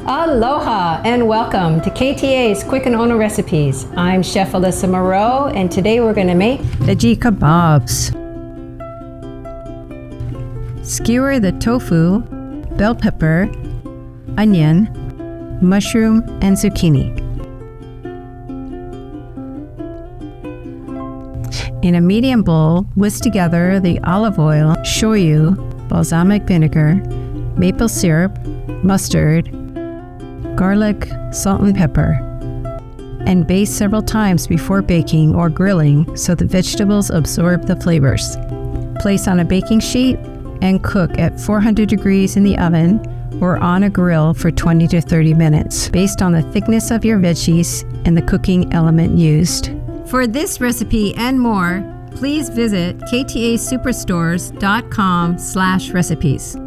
Aloha and welcome to KTA's Quick and Owner Recipes. I'm Chef Alyssa Moreau, and today we're going to make veggie kebabs. Skewer the tofu, bell pepper, onion, mushroom, and zucchini. In a medium bowl, whisk together the olive oil, shoyu, balsamic vinegar, maple syrup, mustard, garlic, salt, and pepper, and baste several times before baking or grilling so the vegetables absorb the flavors. Place on a baking sheet and cook at 400 degrees in the oven or on a grill for 20 to 30 minutes, based on the thickness of your veggies and the cooking element used. For this recipe and more, please visit ktasuperstores.com/recipes.